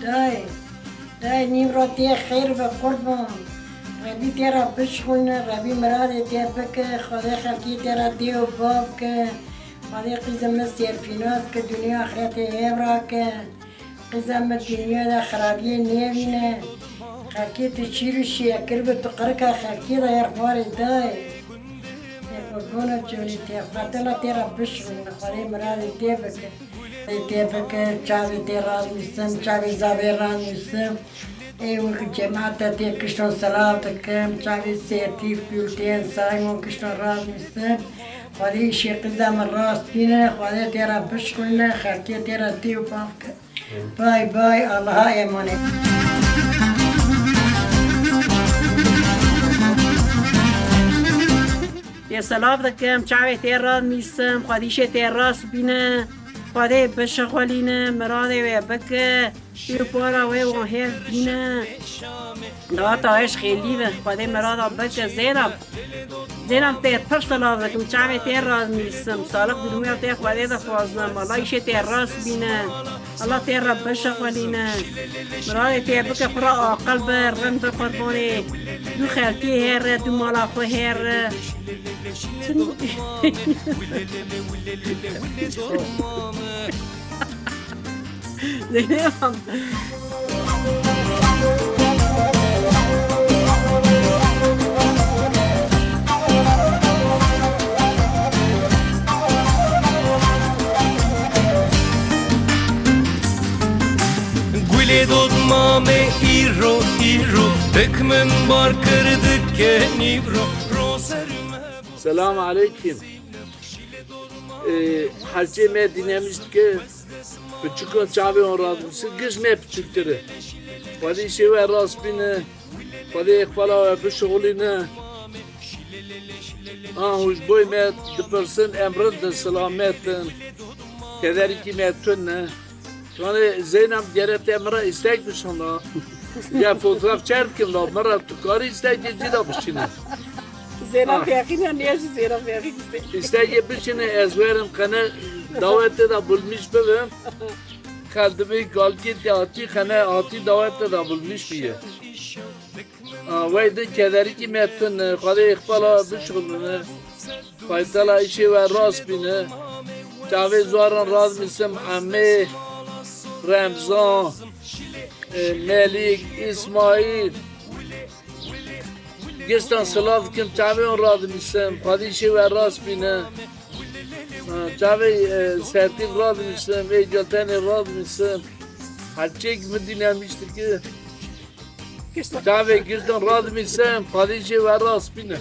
دای نیم را تی خیر به قربان ربی تیرا بشخونه ربی مراد تی بکه خدا خلقی تیرا دیو باب که خدا قیزم سیرفینات که دنیا آخرت هبرا که قیزم دنیا دا خرابی نیوینه خلقی تشیرو شیکر به تو قرکا خلقی دا یرفار دای قربان جونی تی خاطر تیرا بشخونه خدا مراد تی بکه تی بکه چاوی تیرا میستم چاوی زابیران میستم وقت جماعت تی کشتن صلات کم چاوی سیرتیف بیلتین سایمون کشتن راز میستم خواهی شیق زم راست بینه خواهی تیرا بشکنه خلقی تیرا دیو پاف که بای بای الله ایمانه یه سلاف دکم چاوی تیر راز میستم خواهی شی تیر راست بینه خواهی بشخولینه مراده و بکه یه پارا و هر بینه دواتا هش خیلی و خواهی مراده بکه زینم تیر پر سلاف دکم چاوی تیر راز میستم سالق دلومی تیر خواهی دا خوازنم الله ایشه تیر راست بینه الله تیر را بشخولینه مراده تیر بکه پرا آقل بر رم در قربانه دو خلقی هر دو مالا خو هر زینم گل دودمام ایرو دکمن بار کردک که نیورو سلام علیکم حرچه می دینمیست که بچکن چاوی اون راز میشه گش می بچکتره ولی شیوه راست بینه ولی اقبالا و بشغولینه هوش بوی می دپرسن امرد سلامتن کدری که می تونه چون زینم گرفت امرا استیک بشنه یا فوتوگراف چرد کن لا مرا تو کاری استیک جدا بشینه زینم پیاقین نیازی زینم پیاقین استیک بشینه از ورم کنه دعوت دا بولمیش ببم خالدمی گالکی تیاتی خنه آتی دعوت دا بولمیش بیه وایده کدری که میتونه خدا اقبالا بشغلونه فایتالا ایشی و راست بینه چاوی زواران راز میسم همه رمضان ملیک اسماعیل گستان سلاف کم چاوی اون راز میسم خودیشی و راست بینه چاوی سرتیب راز میسم ایجالتن راز میسم هرچه که مدینه میشتر که چاوی گستان راز میسم خودیشی و راست بینه